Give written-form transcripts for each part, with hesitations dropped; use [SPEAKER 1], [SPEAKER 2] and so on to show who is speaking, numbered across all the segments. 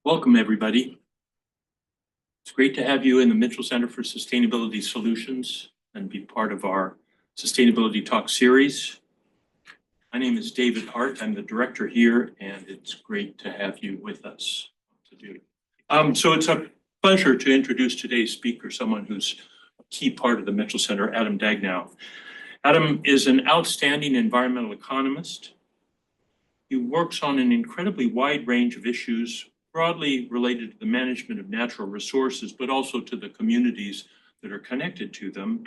[SPEAKER 1] Welcome, everybody. It's great to have you in the Mitchell Center for Sustainability Solutions and be part of our Sustainability Talk series. My name is David Hart. I'm the director here, and it's great to have you with us today. So it's a pleasure to introduce today's speaker, someone who's a key part of the Mitchell Center, Adam Daigneault. Adam is an outstanding environmental economist. He works on an incredibly wide range of issues broadly related to the management of natural resources, but also to the communities that are connected to them.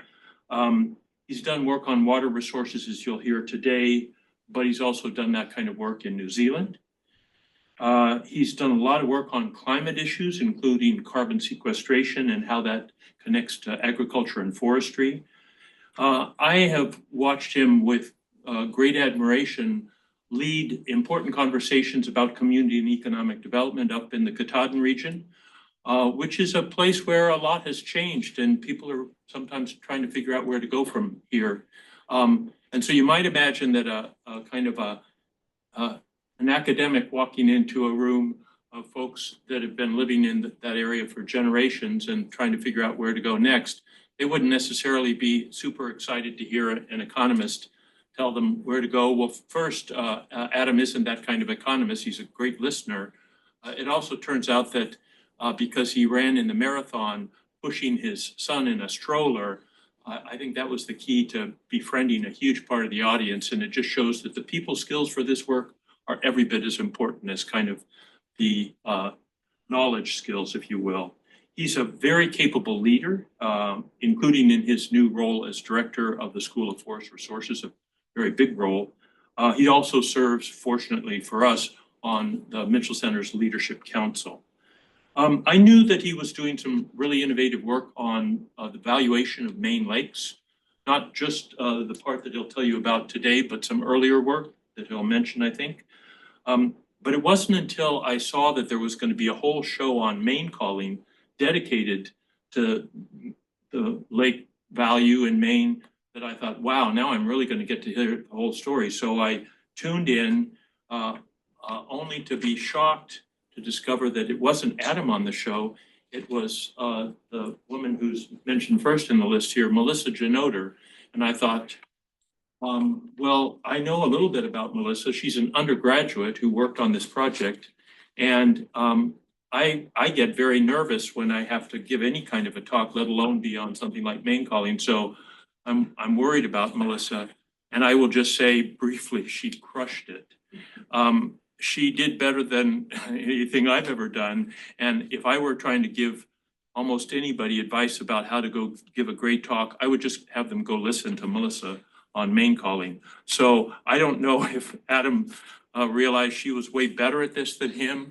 [SPEAKER 1] He's done work on water resources, as you'll hear today, but he's also done that kind of work in New Zealand. He's done a lot of work on climate issues, including carbon sequestration and how that connects to agriculture and forestry. I have watched him with great admiration lead important conversations about community and economic development up in the Katahdin region, which is a place where a lot has changed and people are sometimes trying to figure out where to go from here. And so you might imagine that an academic walking into a room of folks that have been living in that area for generations and trying to figure out where to go next, they wouldn't necessarily be super excited to hear an economist tell them where to go. Well, first, Adam isn't that kind of economist. He's a great listener. It also turns out that because he ran in the marathon, pushing his son in a stroller, I think that was the key to befriending a huge part of the audience. And it just shows that the people skills for this work are every bit as important as kind of the knowledge skills, if you will. He's a very capable leader, including in his new role as director of the School of Forest Resources, a very big role. He also serves, fortunately for us, on the Mitchell Center's Leadership Council. I knew that he was doing some really innovative work on the valuation of Maine Lakes, not just the part that he'll tell you about today, but some earlier work that he'll mention, I think. But it wasn't until I saw that there was going to be a whole show on Maine calling dedicated to the lake value in Maine that I thought, wow, now I'm really going to get to hear the whole story. So I tuned in only to be shocked to discover that it wasn't Adam on the show. It was the woman who's mentioned first in the list here, Melissa Janoder. And I thought, well, I know a little bit about Melissa. She's an undergraduate who worked on this project. And I get very nervous when I have to give any kind of a talk, let alone be on something like Maine calling. So I'm worried about Melissa, and I will just say briefly, she crushed it. She did better than anything I've ever done. And if I were trying to give almost anybody advice about how to go give a great talk, I would just have them go listen to Melissa on Maine calling. So I don't know if Adam realized she was way better at this than him,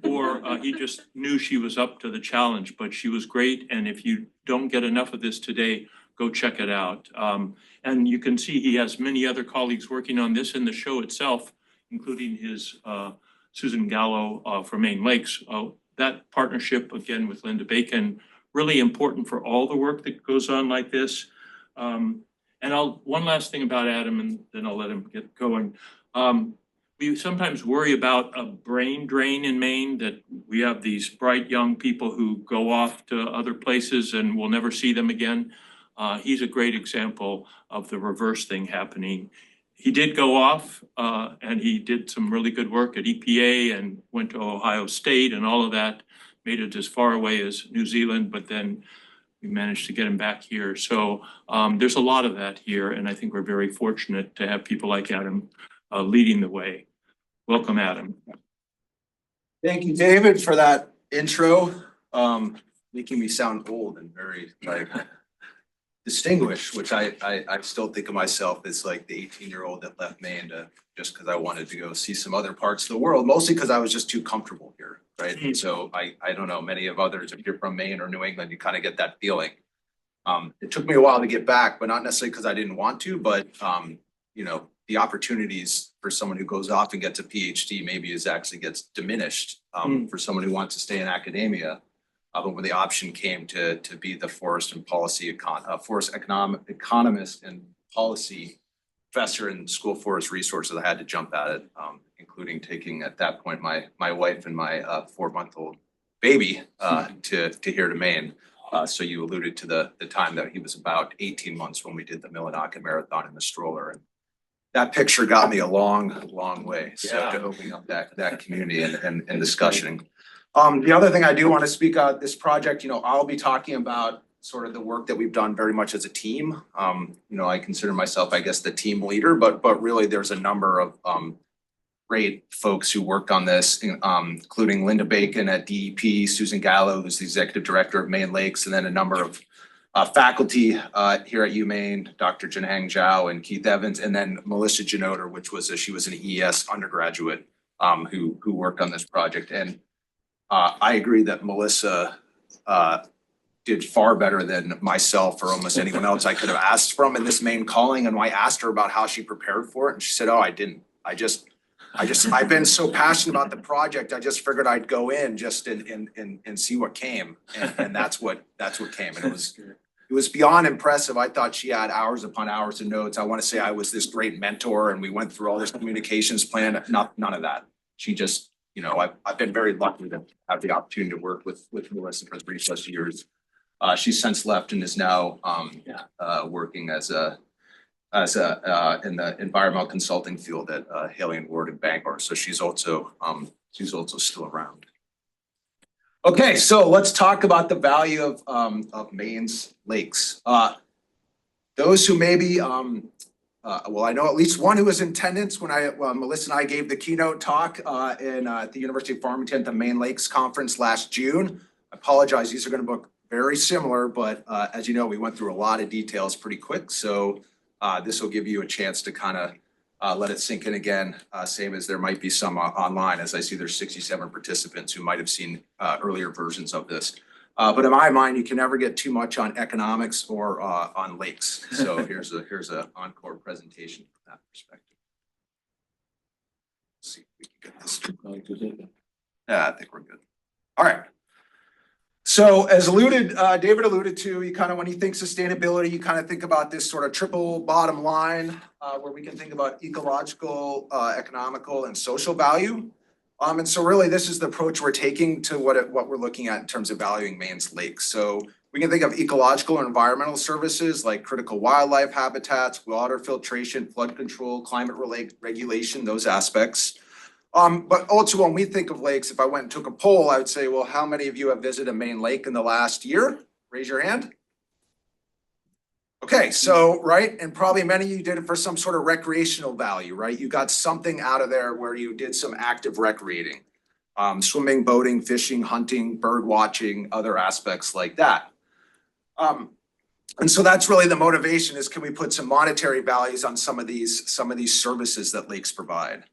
[SPEAKER 1] or he just knew she was up to the challenge, but she was great. And if you don't get enough of this today, go check it out. And you can see he has many other colleagues working on this in the show itself, including his Susan Gallo from Maine Lakes. That partnership, again, with Linda Bacon, really important for all the work that goes on like this. And one last thing about Adam, and then I'll let him get going. We sometimes worry about a brain drain in Maine, that we have these bright young people who go off to other places and we'll never see them again. He's a great example of the reverse thing happening. He did go off and he did some really good work at EPA and went to Ohio State and all of that, made it as far away as New Zealand, but then we managed to get him back here. So there's a lot of that here, and I think we're very fortunate to have people like Adam leading the way. Welcome, Adam.
[SPEAKER 2] Thank you, David, for that intro, making me sound old and very distinguished, which I still think of myself as like the 18-year-old that left Maine just because I wanted to go see some other parts of the world, mostly because I was just too comfortable here, right? Mm-hmm. So I don't know, many of others, if you're from Maine or New England, you kind of get that feeling. It took me a while to get back, but not necessarily because I didn't want to, but you know, the opportunities for someone who goes off and gets a PhD maybe gets diminished for someone who wants to stay in academia. But when the option came to be the forest and policy forest economist and policy professor in School of Forest Resources, I had to jump at it including taking at that point my wife and my 4-month-old baby to here to Maine. So you alluded to the time that he was about 18 months when we did the Millinocket Marathon in the stroller. And that picture got me a long way. So to opening up that community and discussion. The other thing I do want to speak on this project, I'll be talking about sort of the work that we've done very much as a team. I consider myself, I guess, the team leader, but really there's a number of great folks who worked on this, including Linda Bacon at DEP, Susan Gallo, who's the executive director of Maine Lakes, and then a number of faculty here at UMaine, Dr. Jinheng Zhao and Keith Evans, and then Melissa Janoter, she was an ES undergraduate who worked on this project. And I agree that Melissa did far better than myself or almost anyone else I could have asked from in this Maine calling. And I asked her about how she prepared for it, and she said, "Oh, I didn't. I've been so passionate about the project. I just figured I'd go in just and see what came." And that's what came. And it was beyond impressive. I thought she had hours upon hours of notes. I want to say I was this great mentor and we went through all this communications plan. None of that. She just, I've been very lucky to have the opportunity to work with Melissa for 3+ years. She's since left and is now working as in the environmental consulting field at Haley and Ward in Bangor. So she's also still around. Okay, so let's talk about the value of Maine's lakes. Those who maybe, I know at least one who was in attendance when Melissa and I gave the keynote talk at the University of Farmington at the Maine Lakes conference last June. I apologize, these are going to look very similar, but as you know, we went through a lot of details pretty quick. So this will give you a chance to kind of let it sink in again, same as there might be some online, as I see there's 67 participants who might have seen earlier versions of this. But in my mind, you can never get too much on economics or on lakes. So here's a encore presentation from that perspective. Let's see if we can get this. Yeah, I think we're good. All right. So as David alluded to, when you think sustainability, you kind of think about this sort of triple bottom line where we can think about ecological, economical, and social value. And so really this is the approach we're taking to what we're looking at in terms of valuing Maine's lakes. So we can think of ecological or environmental services like critical wildlife habitats, water filtration, flood control, climate regulation, those aspects. But also when we think of lakes, if I went and took a poll, I would say, well, how many of you have visited a Maine lake in the last year? Raise your hand. Okay, so, right, and probably many of you did it for some sort of recreational value, right? You got something out of there where you did some active recreating, swimming, boating, fishing, hunting, bird watching, other aspects like that. And so that's really the motivation is, can we put some monetary values on some of these services that lakes provide?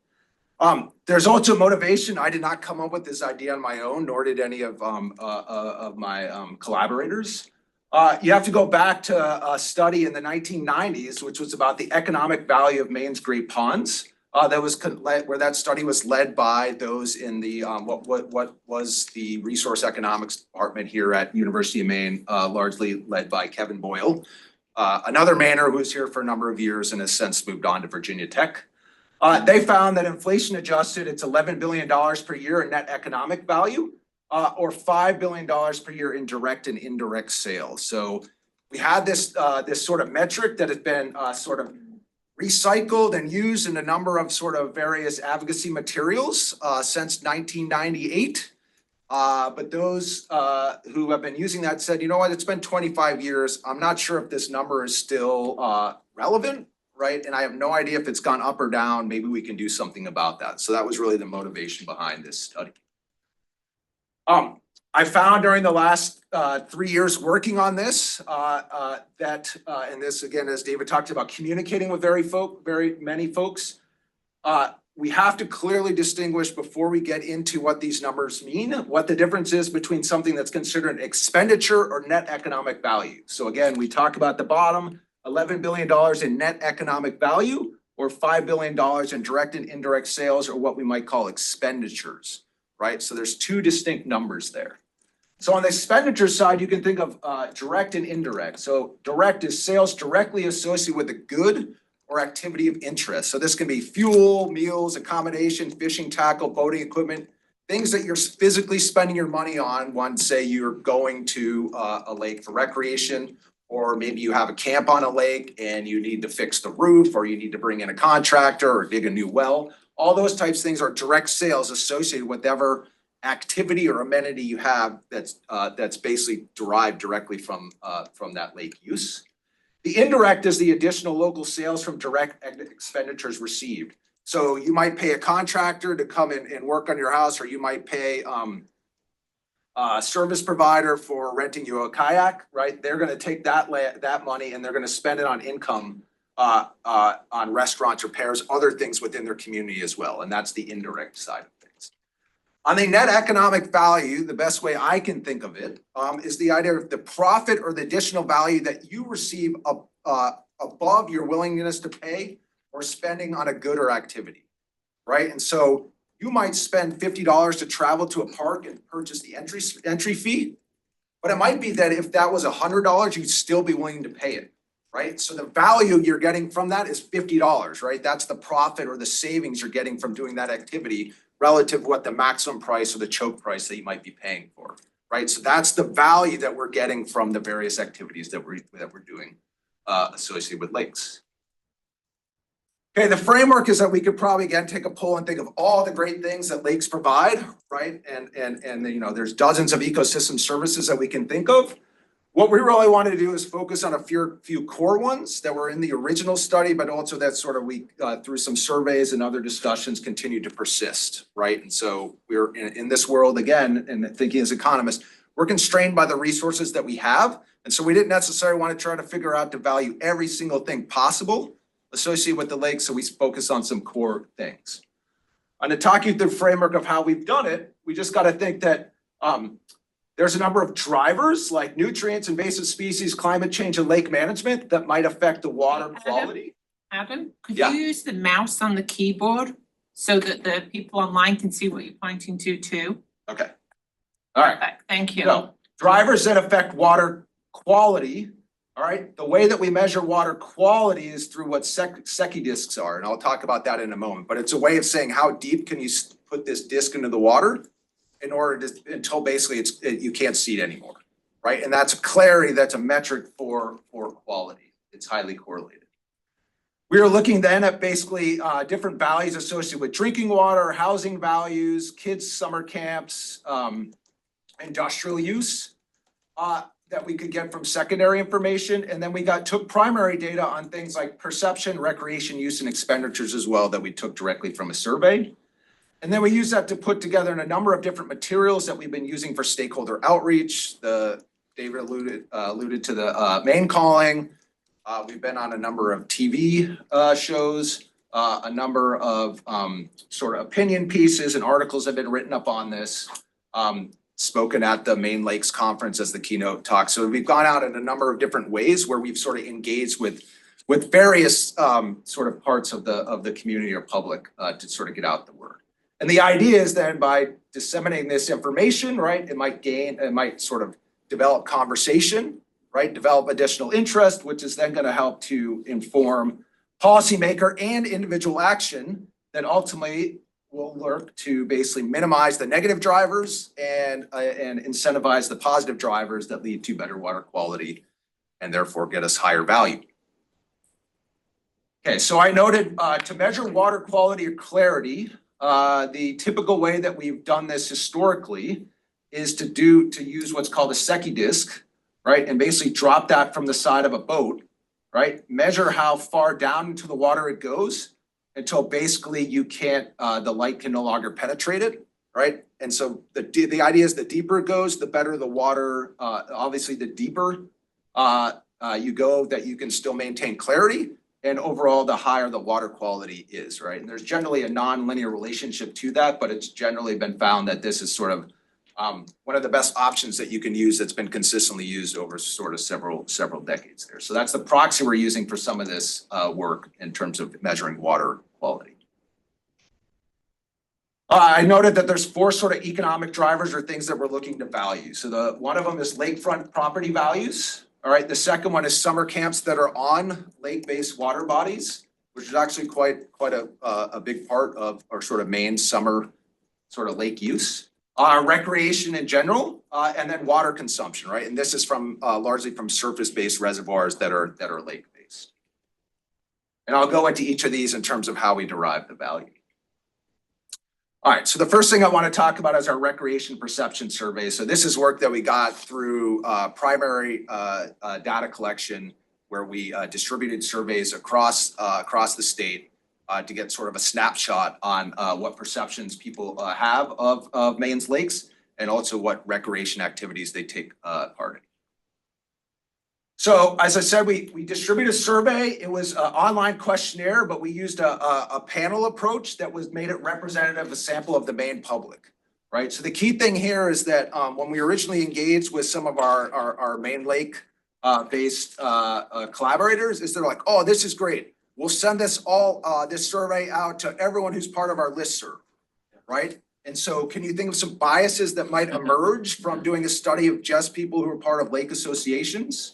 [SPEAKER 2] There's also motivation. I did not come up with this idea on my own, nor did any of my collaborators. You have to go back to a study in the 1990s, which was about the economic value of Maine's Great Ponds. Where that study was led by those in the what was the resource economics department here at University of Maine, largely led by Kevin Boyle, another Mainer who's here for a number of years and has since moved on to Virginia Tech. They found that inflation adjusted, it's $11 billion per year in net economic value, or $5 billion per year in direct and indirect sales. So we had this sort of metric that has been sort of recycled and used in a number of sort of various advocacy materials since 1998. But those who have been using that said, you know what, it's been 25 years. I'm not sure if this number is still relevant. Right, and I have no idea if it's gone up or down. Maybe we can do something about that. So that was really the motivation behind this study. I found during the last 3 years working on this and this again, as David talked about, communicating with very many folks, we have to clearly distinguish before we get into what these numbers mean, what the difference is between something that's considered an expenditure or net economic value. So again, we talk about the bottom. $11 billion in net economic value or $5 billion in direct and indirect sales or what we might call expenditures, right? So there's two distinct numbers there. So on the expenditure side, you can think of direct and indirect. So direct is sales directly associated with a good or activity of interest. So this can be fuel, meals, accommodation, fishing tackle, boating equipment, things that you're physically spending your money on when, say, you're going to a lake for recreation, or maybe you have a camp on a lake and you need to fix the roof, or you need to bring in a contractor or dig a new well. All those types of things are direct sales associated with whatever activity or amenity you have that's basically derived directly from that lake use. The indirect is the additional local sales from direct expenditures received. So you might pay a contractor to come in and work on your house, or you might pay a service provider for renting you a kayak, right? They're gonna take that money and they're gonna spend it on income on restaurants, repairs, other things within their community as well. And that's the indirect side of things. On the net economic value, the best way I can think of it is the idea of the profit or the additional value that you receive above your willingness to pay or spending on a good or activity, right? And so you might spend $50 to travel to a park and purchase the entry fee, but it might be that if that was $100, you'd still be willing to pay it, right? So the value you're getting from that is $50, right? That's the profit or the savings you're getting from doing that activity relative to what the maximum price or the choke price that you might be paying for, right? So that's the value that we're getting from the various activities that we're doing associated with lakes. Okay, the framework is that we could probably again take a poll and think of all the great things that lakes provide, right? And you know, there's dozens of ecosystem services that we can think of. What we really wanted to do is focus on a few core ones that were in the original study, but also that sort of we through some surveys and other discussions continue to persist, right? And so we're in this world again, and thinking as economists, we're constrained by the resources that we have. And so we didn't necessarily want to try to figure out to value every single thing possible associated with the lake, so we focus on some core things. And to talk you through the framework of how we've done it, we just got to think that there's a number of drivers like nutrients, invasive species, climate change, and lake management that might affect the water quality.
[SPEAKER 3] Adam, could
[SPEAKER 2] Yeah.
[SPEAKER 3] you use the mouse on the keyboard so that the people online can see what you're pointing to too?
[SPEAKER 2] Okay. All right.
[SPEAKER 3] Perfect, thank you.
[SPEAKER 2] So drivers that affect water quality. All right, the way that we measure water quality is through what Secchi discs are, and I'll talk about that in a moment. But it's a way of saying how deep can you put this disc into the water in order to until basically you can't see it anymore, right? And that's clarity. That's a metric for quality. It's highly correlated. We are looking then at basically different values associated with drinking water, housing values, kids' summer camps, industrial use. That we could get from secondary information. And then we took primary data on things like perception, recreation use, and expenditures as well that we took directly from a survey. And then we use that to put together in a number of different materials that we've been using for stakeholder outreach. David alluded to the Maine calling. We've been on a number of TV shows, a number of sort of opinion pieces and articles have been written up on this. Spoken at the Maine Lakes conference as the keynote talk. So we've gone out in a number of different ways where we've sort of engaged with various sort of parts of the community or public to sort of get out the word. And the idea is then by disseminating this information, right, it might sort of develop conversation, right, develop additional interest, which is then going to help to inform policymaker and individual action that ultimately will work to basically minimize the negative drivers and incentivize the positive drivers that lead to better water quality and therefore get us higher value. Okay, so I noted to measure water quality or clarity, the typical way that we've done this historically is to use what's called a Secchi disc, right? And basically drop that from the side of a boat, right? Measure how far down into the water it goes until basically you can't, the light can no longer penetrate it, right? And so the idea is the deeper it goes, the better the water, obviously the deeper you go, that you can still maintain clarity, and overall the higher the water quality is, right? And there's generally a non-linear relationship to that, but it's generally been found that this is sort of one of the best options that you can use that's been consistently used over sort of several decades there. So that's the proxy we're using for some of this work in terms of measuring water quality. I noted that there's 4 sort of economic drivers or things that we're looking to value. So one of them is lakefront property values. All right, the second one is summer camps that are on lake-based water bodies. which is actually quite a big part of our sort of main summer sort of lake use. Recreation in general, and then water consumption, right? And this is from largely from surface-based reservoirs that are lake-based. And I'll go into each of these in terms of how we derive the value. All right, so the first thing I want to talk about is our recreation perception survey. So this is work that we got through primary data collection, where we distributed surveys across the state to get sort of a snapshot on what perceptions people have of Maine's lakes, and also what recreation activities they take part in. So as I said, we distributed a survey. It was an online questionnaire, but we used a panel approach that made it representative of a sample of the Maine public, right? So the key thing here is that when we originally engaged with some of our Maine Lake based collaborators, is they're like, oh, this is great. We'll send this survey out to everyone who's part of our listserv, right? And so can you think of some biases that might emerge from doing a study of just people who are part of lake associations?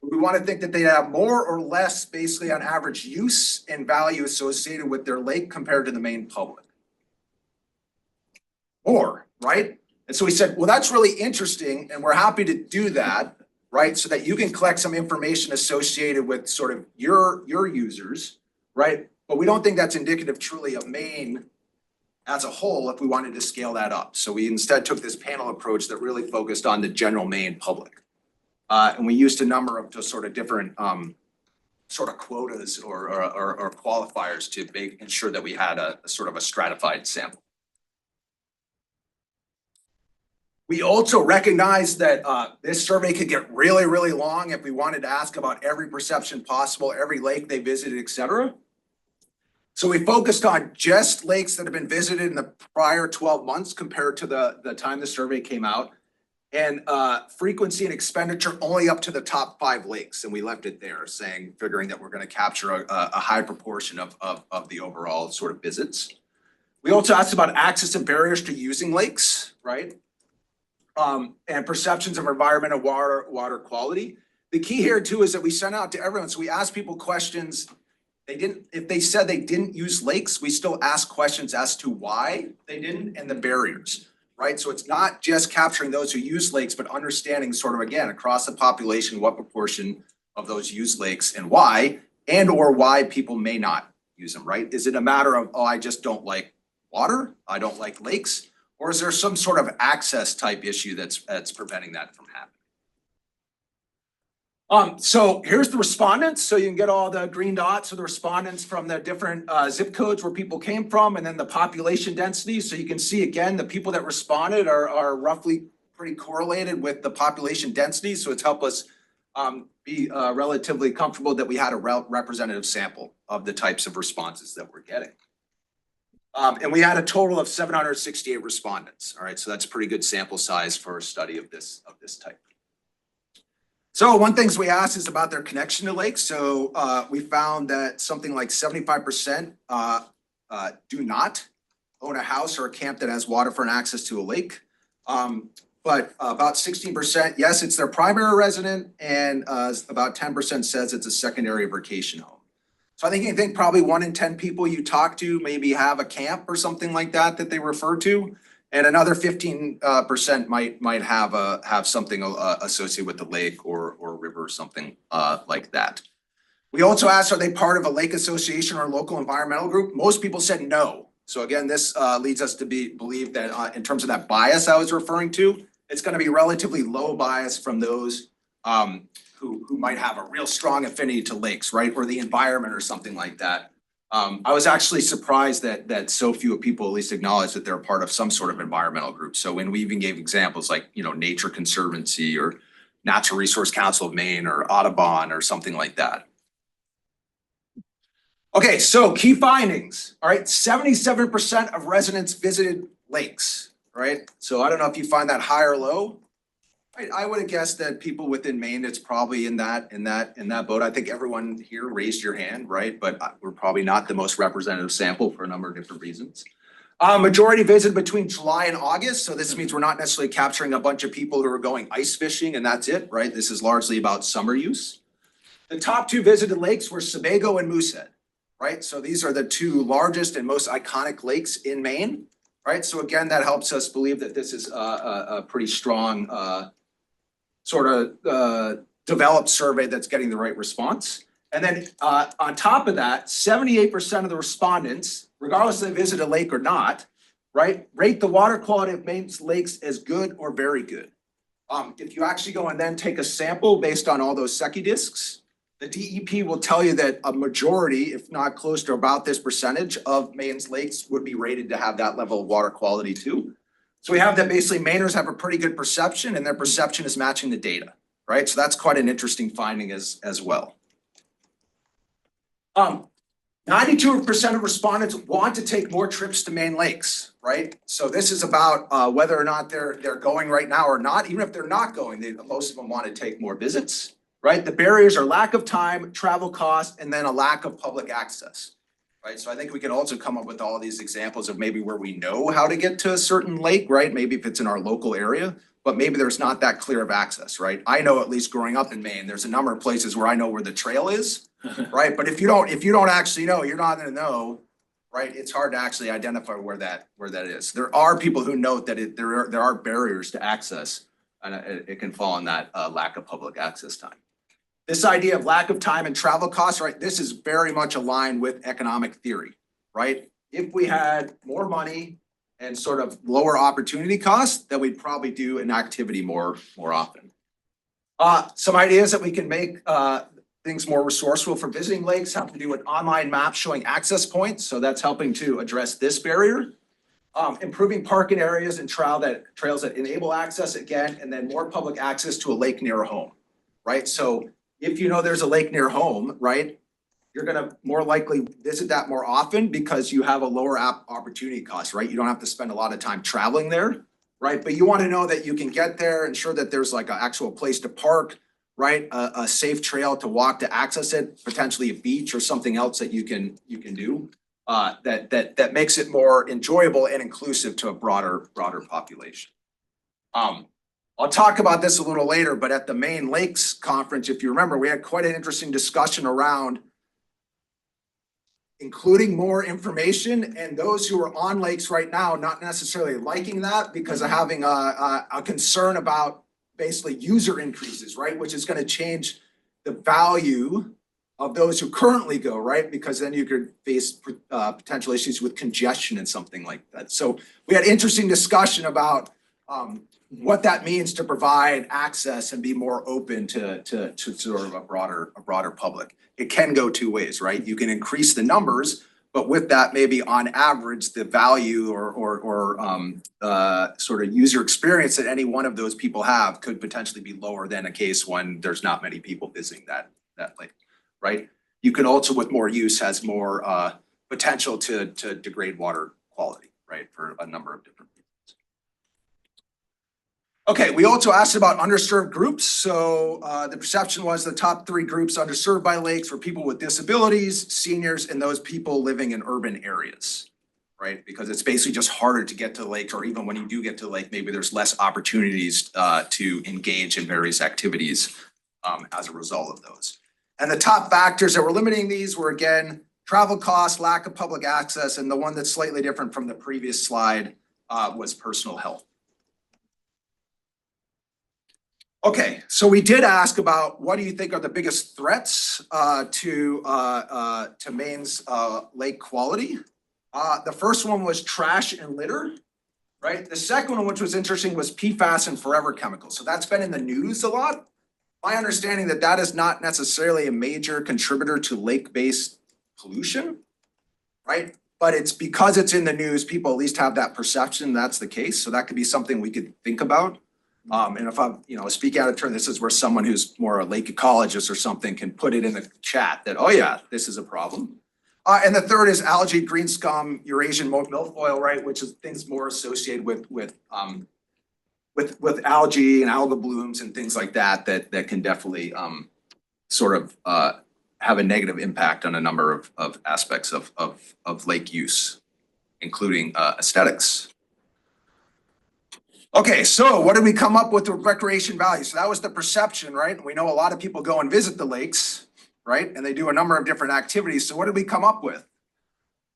[SPEAKER 2] We want to think that they have more or less basically on average use and value associated with their lake compared to the Maine public. More, right? And so we said, well, that's really interesting, and we're happy to do that, right? So that you can collect some information associated with sort of your users, right? But we don't think that's indicative truly of Maine as a whole if we wanted to scale that up. So we instead took this panel approach that really focused on the general Maine public. And we used a number of just sort of different sort of quotas or qualifiers to ensure that we had a sort of a stratified sample. We also recognized that this survey could get really, really long if we wanted to ask about every perception possible, every lake they visited, et cetera. So we focused on just lakes that have been visited in the prior 12 months compared to the time the survey came out. And frequency and expenditure only up to the top 5 lakes. And we left it there, figuring that we're going to capture a high proportion of the overall sort of visits. We also asked about access and barriers to using lakes, right? And perceptions of environmental water quality. The key here too is that we sent out to everyone. So we asked people questions. If they said they didn't use lakes, we still ask questions as to why they didn't and the barriers. Right, so it's not just capturing those who use lakes, but understanding sort of, again, across the population, what proportion of those use lakes and why, and or why people may not use them, right? Is it a matter of, oh, I just don't like water, I don't like lakes, or is there some sort of access type issue that's preventing that from happening? So here's the respondents. So you can get all the green dots of the respondents from the different zip codes where people came from, and then the population density. So you can see again, the people that responded are roughly pretty correlated with the population density. So it's helped us be relatively comfortable that we had a representative sample of the types of responses that we're getting. And we had a total of 768 respondents. All right, so that's a pretty good sample size for a study of this type. So one thing we asked is about their connection to lakes. So we found that something like 75% do not own a house or a camp that has waterfront access to a lake. But about 16%, yes, it's their primary resident, and about 10% says it's a secondary vacation home. So I think probably 1 in 10 people you talk to maybe have a camp or something like that they refer to. And another 15% might have something associated with the lake or river or something like that. We also asked, are they part of a lake association or local environmental group? Most people said no. So again, this leads us to believe that in terms of that bias I was referring to, it's going to be relatively low bias from those who might have a real strong affinity to lakes, right, or the environment or something like that. I was actually surprised that so few people at least acknowledge that they're part of some sort of environmental group. So when we even gave examples like, Nature Conservancy or Natural Resource Council of Maine or Audubon or something like that. Okay, so key findings. All right, 77% of residents visited lakes, right? So I don't know if you find that high or low. I would have guessed that people within Maine, it's probably in that boat. I think everyone here raised your hand, right? But we're probably not the most representative sample for a number of different reasons. Majority visited between July and August. So this means we're not necessarily capturing a bunch of people who are going ice fishing and that's it, right? This is largely about summer use. The top 2 visited lakes were Sebago and Moosehead. right? So these are the two largest and most iconic lakes in Maine, right? So again, that helps us believe that this is a pretty strong sort of developed survey that's getting the right response. And then on top of that, 78% of the respondents, regardless if they visit a lake or not, right, rate the water quality of Maine's lakes as good or very good. If you actually go and then take a sample based on all those Secchi discs, the DEP will tell you that a majority, if not close to about this percentage of Maine's lakes would be rated to have that level of water quality too. So we have that basically Mainers have a pretty good perception and their perception is matching the data, right? So that's quite an interesting finding as well. 92% of respondents want to take more trips to Maine Lakes, right? So this is about whether or not they're going right now or not. Even if they're not going, most of them want to take more visits, right? The barriers are lack of time, travel cost, and then a lack of public access, right? So I think we can also come up with all these examples of maybe where we know how to get to a certain lake, right? Maybe if it's in our local area, but maybe there's not that clear of access, right? I know, at least growing up in Maine, there's a number of places where I know where the trail is, right? But if you don't actually know, you're not gonna know, right? It's hard to actually identify where that is. There are people who note that there are barriers to access, and it can fall on that lack of public access time. This idea of lack of time and travel costs, right? This is very much aligned with economic theory, right? If we had more money and sort of lower opportunity costs, then we'd probably do an activity more often. Some ideas that we can make things more resourceful for visiting lakes have to do with online maps showing access points. So that's helping to address this barrier. Improving parking areas and trails that enable access again, and then more public access to a lake near home, right? So if you know there's a lake near home, right, you're gonna more likely visit that more often because you have a lower opportunity cost, right? You don't have to spend a lot of time traveling there, right? But you wanna know that you can get there, ensure that there's like an actual place to park, right? A safe trail to walk to access it, potentially a beach or something else that you can do that makes it more enjoyable and inclusive to a broader population. I'll talk about this a little later, but at the Maine Lakes conference, if you remember, we had quite an interesting discussion around including more information, and those who are on lakes right now not necessarily liking that because of having a concern about basically user increases, right? Which is going to change the value of those who currently go, right? Because then you could face potential issues with congestion and something like that. So we had interesting discussion about what that means to provide access and be more open to sort of a broader public. It can go two ways, right? You can increase the numbers, but with that, maybe on average, the value or sort of user experience that any one of those people have could potentially be lower than a case when there's not many people visiting that lake, right? You can also, with more use, has more potential to degrade water quality, right? For a number of different reasons. Okay, we also asked about underserved groups. So the perception was the top 3 groups underserved by lakes were people with disabilities, seniors, and those people living in urban areas, right? Because it's basically just harder to get to the lake, or even when you do get to the lake, maybe there's less opportunities to engage in various activities as a result of those. And the top factors that were limiting these were, again, travel costs, lack of public access, and the one that's slightly different from the previous slide was personal health. Okay, so we did ask about what do you think are the biggest threats to Maine's lake quality? The first one was trash and litter, right? The second one, which was interesting, was PFAS and forever chemicals. So that's been in the news a lot. My understanding that is not necessarily a major contributor to lake-based pollution, right? But it's because it's in the news, people at least have that perception that's the case. So that could be something we could think about. And if I'm, speak out of turn, this is where someone who's more a lake ecologist or something can put it in the chat that, oh yeah, this is a problem. And the third is algae, green scum, Eurasian milfoil, right, which is things more associated with algae and algal blooms and things like that can definitely sort of have a negative impact on a number of aspects of lake use, including aesthetics. Okay, so what did we come up with recreation value? So that was the perception, right? We know a lot of people go and visit the lakes,
[SPEAKER 4] right? And they do a number of different activities. So what did we come up with?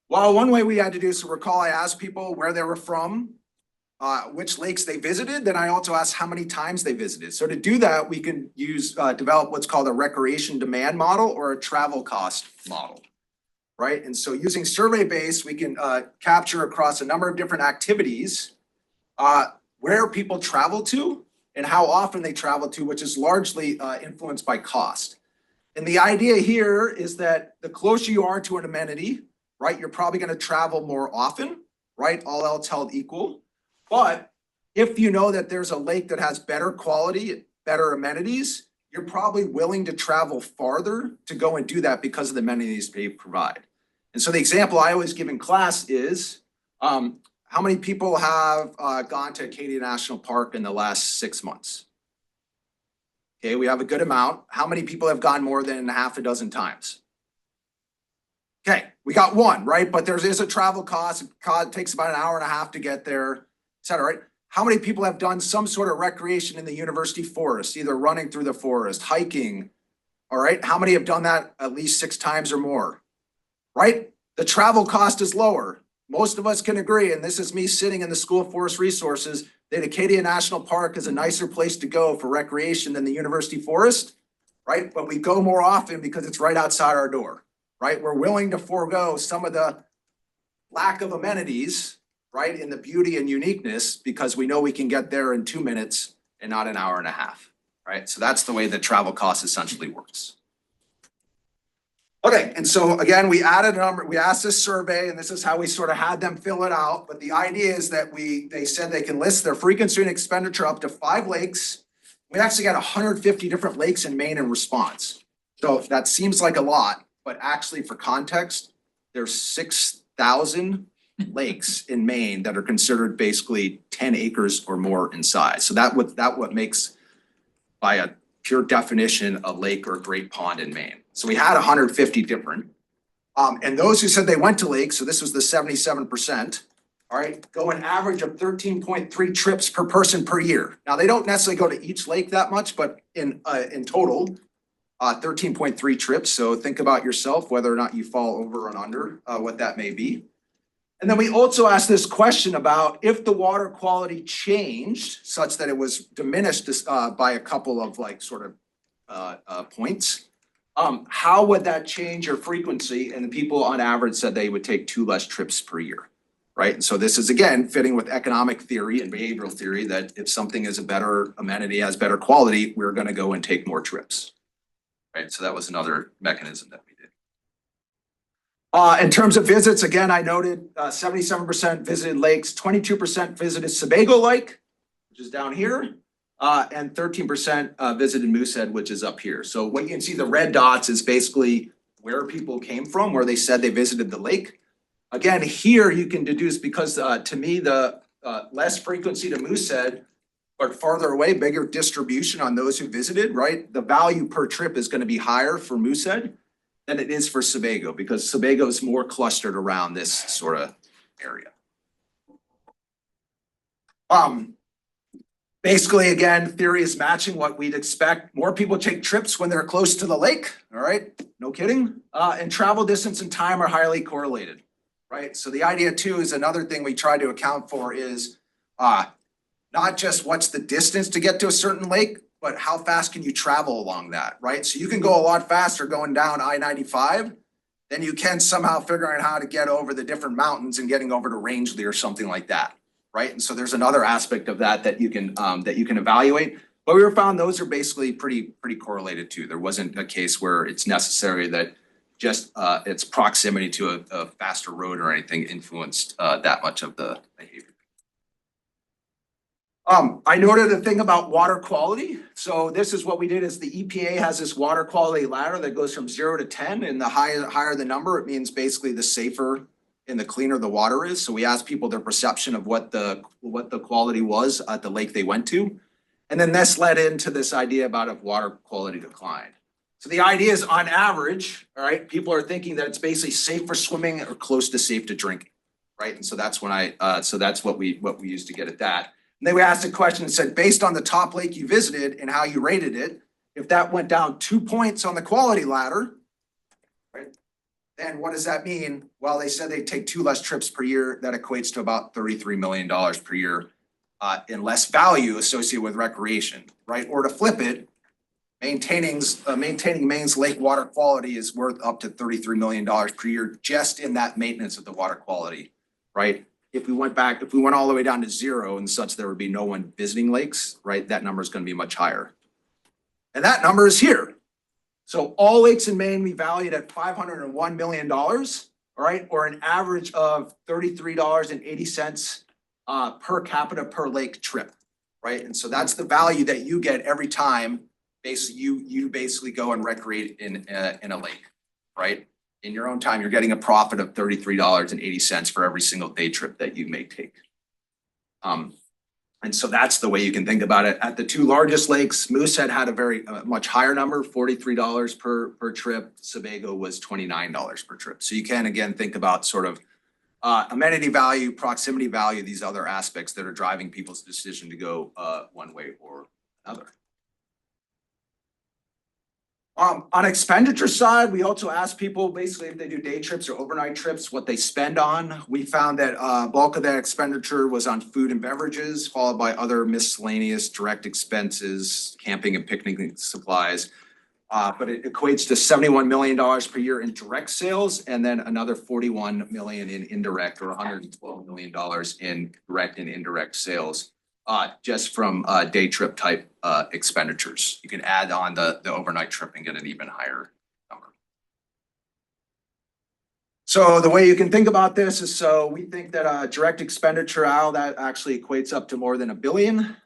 [SPEAKER 4] Well, one way we had to do, so recall I asked people where they were from, which lakes they visited. Then I also asked how many times they visited. So to do that, we can use, develop what's called a recreation demand model or a travel cost model, right? And so using survey based, we can capture across a number of different activities where people travel to and how often they travel to, which is largely influenced by cost. And the idea here is that the closer you are to an amenity, right, you're probably going to travel more often, right? All else held equal. But if you know that there's a lake that has better quality, better amenities, you're probably willing to travel farther to go and do that because of the amenities they provide. And so the example I always give in class is, how many people have gone to Acadia National Park in the last 6 months? Okay, we have a good amount. How many people have gone more than half a dozen times? Okay, we got one, right? But there is a travel cost. It takes about an hour and a half to get there, et cetera, right? How many people have done some sort of recreation in the university forest, either running through the forest, hiking, all right? How many have done that at least 6 times or more, right? The travel cost is lower. Most of us can agree, and this is me sitting in the School of Forest Resources, that Acadia National Park is a nicer place to go for recreation than the university forest, right? But we go more often because it's right outside our door, right? We're willing to forego some of the lack of amenities, right, in the beauty and uniqueness because we know we can get there in 2 minutes and not an hour and a half, right? So that's the way the travel cost essentially works. Okay, and so again, we added a number, we asked this survey, and this is how we sort of had them fill it out. But the idea is that they said they can list their frequency and expenditure up to 5 lakes. We actually got 150 different lakes in Maine in response. So that seems like a lot, but actually for context, there's 6,000 lakes in Maine that are considered basically 10 acres or more in size. So that what makes, by a pure definition, a lake or a great pond in Maine. So we had 150 different. And those who said they went to lakes, so this was the 77%, all right, go an average of 13.3 trips per person per year. Now, they don't necessarily go to each lake that much, but in total, 13.3 trips. So think about yourself, whether or not you fall over and under what that may be. And then we also asked this question about if the water quality changed such that it was diminished by a couple of like sort of points, how would that change your frequency? And the people on average said they would take 2 less trips per year, right? And so this is again fitting with economic theory and behavioral theory that if something is a better amenity, has better quality, we're going to go and take more trips, right? So that was another mechanism that we did. In terms of visits, again, I noted 77% visited lakes, 22% visited Sebago Lake, which is down here, and 13% visited Moosehead, which is up here. So what you can see, the red dots is basically where people came from, where they said they visited the lake. Again, here you can deduce because to me, the less frequency to Moosehead, but farther away, bigger distribution on those who visited, right? The value per trip is going to be higher for Moosehead than it is for Sebago because Sebago is more clustered around this sort of area. Basically, again, theory is matching what we'd expect. More people take trips when they're close to the lake, all right? No kidding. And travel distance and time are highly correlated, right? So the idea too is another thing we try to account for is not just what's the distance to get to a certain lake, but how fast can you travel along that, right? So you can go a lot faster going down I-95 than you can somehow figuring out how to get over the different mountains and getting over to Rangeley or something like that, right? And so there's another aspect of that you can evaluate. But we found those are basically pretty correlated too. There wasn't a case where it's necessary that just its proximity to a faster road or anything influenced that much of the behavior. I noted a thing about water quality. So this is what we did is the EPA has this water quality ladder that goes from 0 to 10, and the higher the number, it means basically the safer and the cleaner the water is. So we asked people their perception of what the quality was at the lake they went to. And then this led into this idea about if water quality declined. So the idea is on average, all right, people are thinking that it's basically safe for swimming or close to safe to drinking, right? And so that's when so that's what we used to get at that. And then we asked a question and said, based on the top lake you visited and how you rated it, if that went down 2 points on the quality ladder, right? Then what does that mean? Well, they said they take 2 less trips per year. That equates to about $33 million per year in less value associated with recreation, right? Or to flip it, maintaining Maine's lake water quality is worth up to $33 million per year just in that maintenance of the water quality, right? If we went all the way down to 0 and such, there would be no one visiting lakes, right? That number is going to be much higher. And that number is here. So all lakes in Maine, we valued at $501 million, all right? Or an average of $33.80 per capita per lake trip, right? And so that's the value that you get every time basically you basically go and recreate in a lake, right? In your own time, you're getting a profit of $33.80 for every single day trip that you may take. And so that's the way you can think about it. At the 2 largest lakes, Moosehead had a very much higher number, $43 per trip. Sebago was $29 per trip. So you can again think about sort of amenity value, proximity value, these other aspects that are driving people's decision to go one way or another. On expenditure side, we also asked people basically if they do day trips or overnight trips, what they spend on. We found that bulk of that expenditure was on food and beverages, followed by other miscellaneous direct expenses, camping and picnicking supplies. But it equates to $71 million per year in direct sales, and then another $41 million in indirect, or $112 million in direct and indirect sales. Just from day trip type expenditures. You can add on the overnight trip and get an even higher number. So the way you can think about this is, so we think that direct expenditure out that actually equates up to more than $1 billion.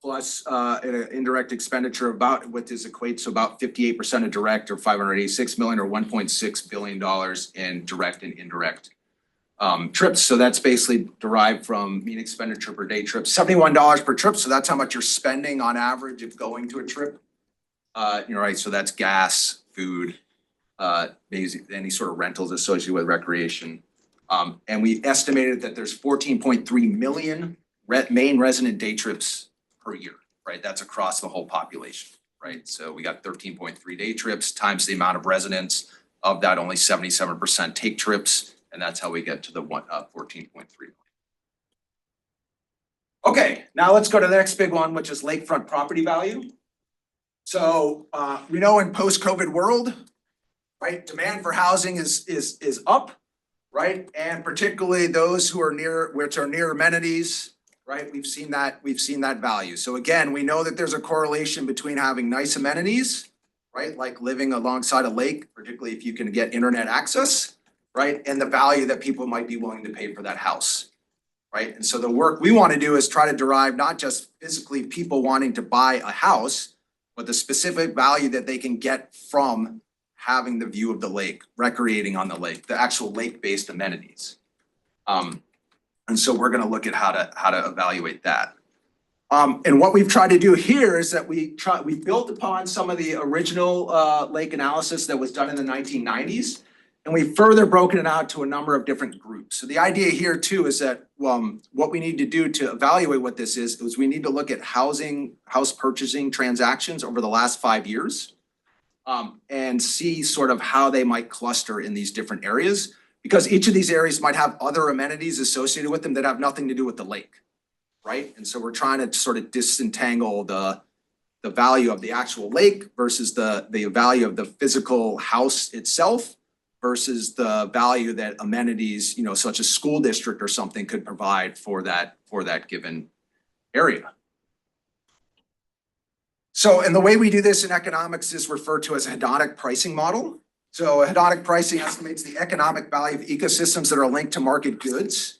[SPEAKER 4] Plus an indirect expenditure about equates to about 58% of direct, or $586 million, or $1.6 billion in direct and indirect trips. So that's basically derived from mean expenditure per day trip, $71 per trip. So that's how much you're spending on average if going to a trip. Right. So that's gas, food, any sort of rentals associated with recreation. And we estimated that there's 14.3 million Maine resident day trips per year, right? That's across the whole population, right? So we got 13.3 day trips times the amount of residents. Of that, only 77% take trips. And that's how we get to the 14.3. Okay, now let's go to the next big one, which is lakefront property value. So we know in post-COVID world, right, demand for housing is up, right? And particularly those who are near amenities, right? We've seen that value. So again, we know that there's a correlation between having nice amenities, right? Like living alongside a lake, particularly if you can get internet access, right? And the value that people might be willing to pay for that house, right? And so the work we want to do is try to derive not just physically people wanting to buy a house, but the specific value that they can get from having the view of the lake, recreating on the lake, the actual lake-based amenities. And so we're going to look at how to evaluate that. And what we've tried to do here is that we built upon some of the original lake analysis that was done in the 1990s. And we've further broken it out to a number of different groups. So the idea here too is that what we need to do to evaluate what this is we need to look at house purchasing transactions over the last 5 years and see sort of how they might cluster in these different areas, because each of these areas might have other amenities associated with them that have nothing to do with the lake, right? And so we're trying to sort of disentangle the value of the actual lake versus the value of the physical house itself, versus the value that amenities, such as school district or something could provide for that given area. So, and the way we do this in economics is referred to as a hedonic pricing model. So hedonic pricing estimates the economic value of ecosystems that are linked to market goods.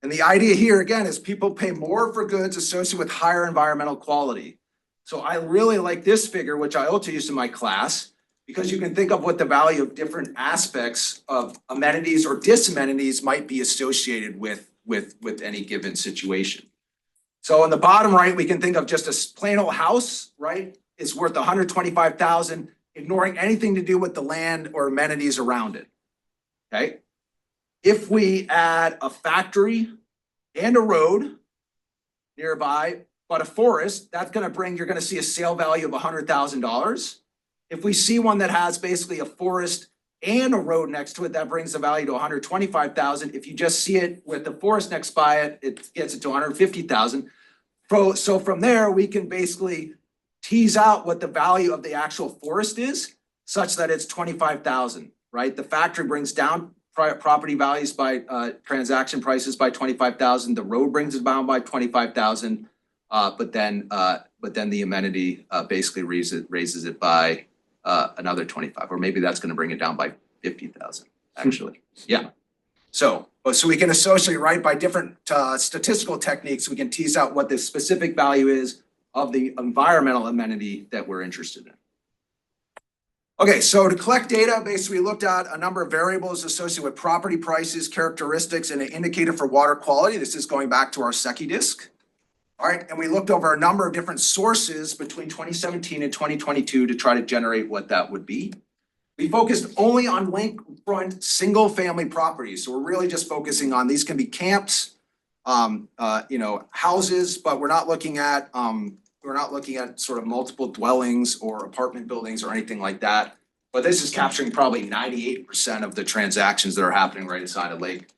[SPEAKER 4] And the idea here, again, is people pay more for goods associated with higher environmental quality. So I really like this figure, which I also used in my class, because you can think of what the value of different aspects of amenities or disamenities might be associated with any given situation. So on the bottom right, we can think of just a plain old house, right? It's worth $125,000, ignoring anything to do with the land or amenities around it, okay? If we add a factory and a road nearby, but a forest, you're gonna see a sale value of $100,000. If we see one that has basically a forest and a road next to it, that brings the value to 125,000. If you just see it with the forest next by it, it gets it to 150,000. So from there, we can basically tease out what the value of the actual forest is, such that it's 25,000, right? The factory brings down property values by transaction prices by 25,000. The road brings it down by 25,000. But then the amenity basically raises it by another 25, or maybe that's going to bring it down by 50,000. Actually, yeah. So we can associate, right, by different statistical techniques. We can tease out what the specific value is of the environmental amenity that we're interested in. Okay, so to collect data, basically we looked at a number of variables associated with property prices, characteristics, and an indicator for water quality. This is going back to our SECI disc. All right, and we looked over a number of different sources between 2017 and 2022 to try to generate what that would be. We focused only on lakefront single-family properties. So we're really just focusing on, these can be camps, houses, but we're not looking at sort of multiple dwellings or apartment buildings or anything like that. But this is capturing probably 98% of the transactions that are happening right inside a lake.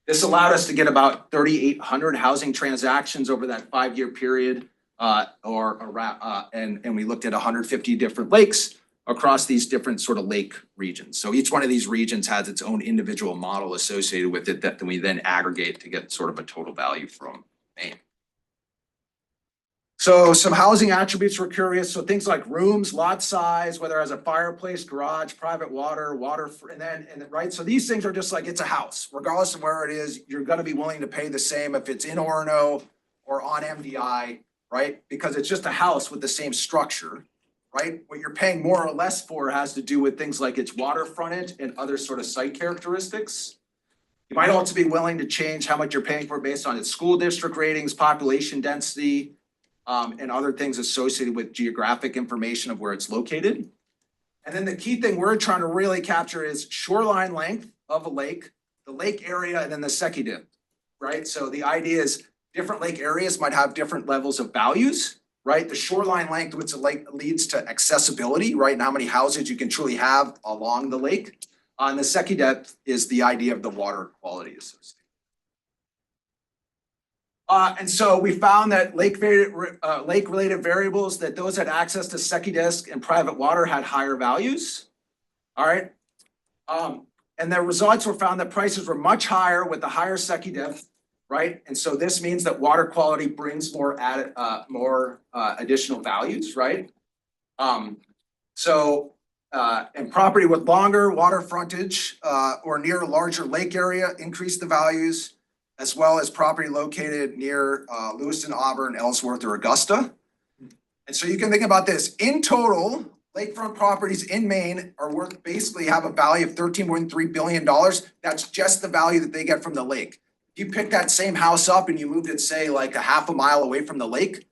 [SPEAKER 4] This allowed us to get about 3,800 housing transactions over that 5-year period, and we looked at 150 different lakes across these different sort of lake regions. So each one of these regions has its own individual model associated with it that we then aggregate to get sort of a total value from Maine. So some housing attributes were curious. So things like rooms, lot size, whether it has a fireplace, garage, private water, right? So these things are just like, it's a house, regardless of where it is, you're gonna be willing to pay the same if it's in Orono or on MDI, right? Because it's just a house with the same structure, right? What you're paying more or less for has to do with things like its water frontage and other sort of site characteristics. You might also be willing to change how much you're paying for based on its school district ratings, population density, and other things associated with geographic information of where it's located. And then the key thing we're trying to really capture is shoreline length of a lake, the lake area, and then the SECI dip, right? So the idea is different lake areas might have different levels of values, right? The shoreline length, which the lake leads to accessibility, right? And how many houses you can truly have along the lake. And the SECI depth is the idea of the water quality associated. And so we found that lake-related variables, that those that had access to SECI disc and private water had higher values. All right. And the results were found that prices were much higher with the higher SECI depth, right? And so this means that water quality brings more additional values, right? And property with longer water frontage or near a larger lake area increased the values, as well as property located near Lewiston, Auburn, Ellsworth, or Augusta. And so you can think about this. In total, lakefront properties in Maine are worth, basically have a value of $13.3 billion. That's just the value that they get from the lake. If you pick that same house up and you moved it, say, like a half a mile away from the lake,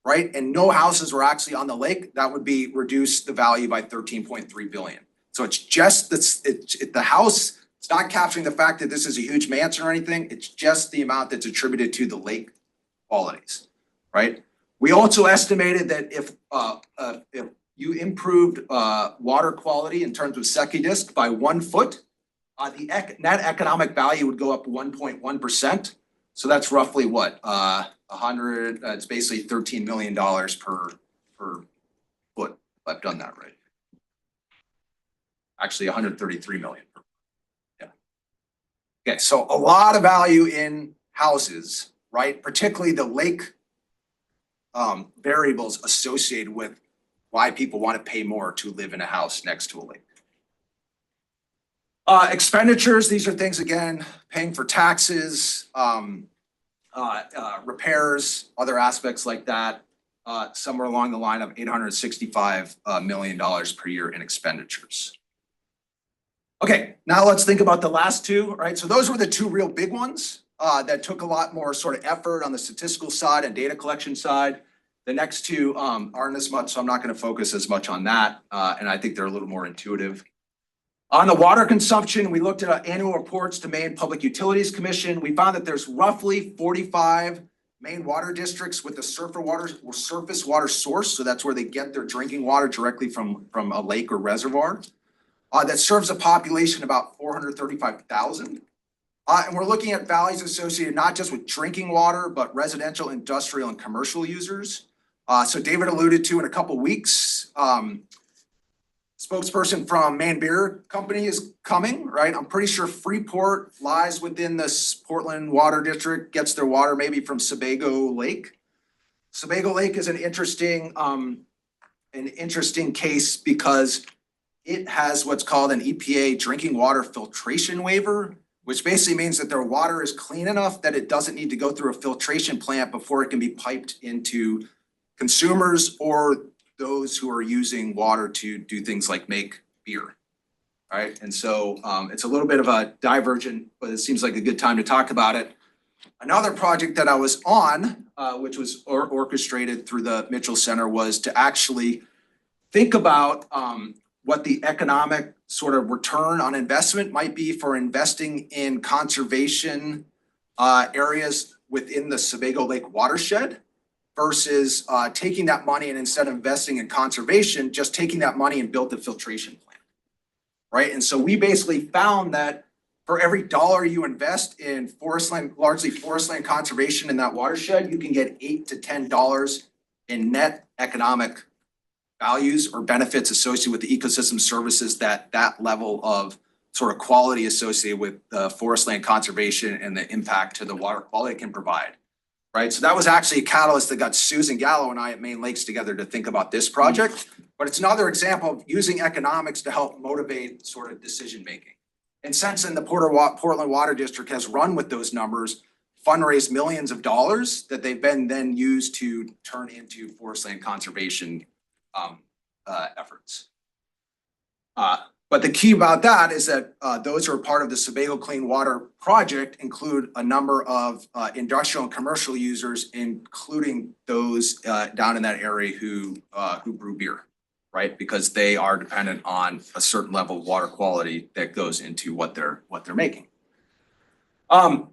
[SPEAKER 4] right? And no houses were actually on the lake, that would be reduce the value by 13.3 billion. So it's just the house. It's not capturing the fact that this is a huge mansion or anything. It's just the amount that's attributed to the lake qualities, right? We also estimated that if you improved water quality in terms of SECI disc by 1 foot, the net economic value would go up 1.1%. So that's roughly what, it's basically $13 million per foot, if I've done that right. Actually, 133 million. Yeah. Okay, so a lot of value in houses, right? Particularly the lake variables associated with why people want to pay more to live in a house next to a lake. Expenditures, these are things, again, paying for taxes, repairs, other aspects like that, somewhere along the line of $865 million per year in expenditures. Okay, now let's think about the last two, right? So those were the two real big ones that took a lot more sort of effort on the statistical side and data collection side. The next two aren't as much, so I'm not going to focus as much on that. And I think they're a little more intuitive. On the water consumption, we looked at annual reports to Maine Public Utilities Commission. We found that there's roughly 45 main water districts with the surface water source, so that's where they get their drinking water directly from a lake or reservoir. That serves a population about 435,000. And we're looking at values associated not just with drinking water, but residential, industrial, and commercial users. So David alluded to in a couple weeks, spokesperson from Maine Beer Company is coming, right? I'm pretty sure Freeport lies within this Portland Water District, gets their water maybe from Sebago Lake. Sebago Lake is an interesting case because it has what's called an EPA drinking water filtration waiver, which basically means that their water is clean enough that it doesn't need to go through a filtration plant before it can be piped into consumers or those who are using water to do things like make beer. Right, and so it's a little bit of a divergent, but it seems like a good time to talk about it. Another project that I was on, which was orchestrated through the Mitchell Center, was to actually think about what the economic sort of return on investment might be for investing in conservation areas within the Sebago Lake watershed versus taking that money and instead of investing in conservation, just taking that money and build the filtration plant, right? And so we basically found that for every dollar you invest in forest land, largely forest land conservation in that watershed, you can get $8 to $10 in net economic values or benefits associated with the ecosystem services that level of sort of quality associated with forest land conservation and the impact to the water quality it can provide. Right, so that was actually a catalyst that got Susan Gallo and I at Maine Lakes together to think about this project. But it's another example of using economics to help motivate sort of decision making. And since then, the Portland Water District has run with those numbers, fundraised millions of dollars that they've been then used to turn into forest land conservation efforts. But the key about that is that those who are part of the Sebago Clean Water Project include a number of industrial and commercial users, including those down in that area who brew beer, right? Because they are dependent on a certain level of water quality that goes into what they're making.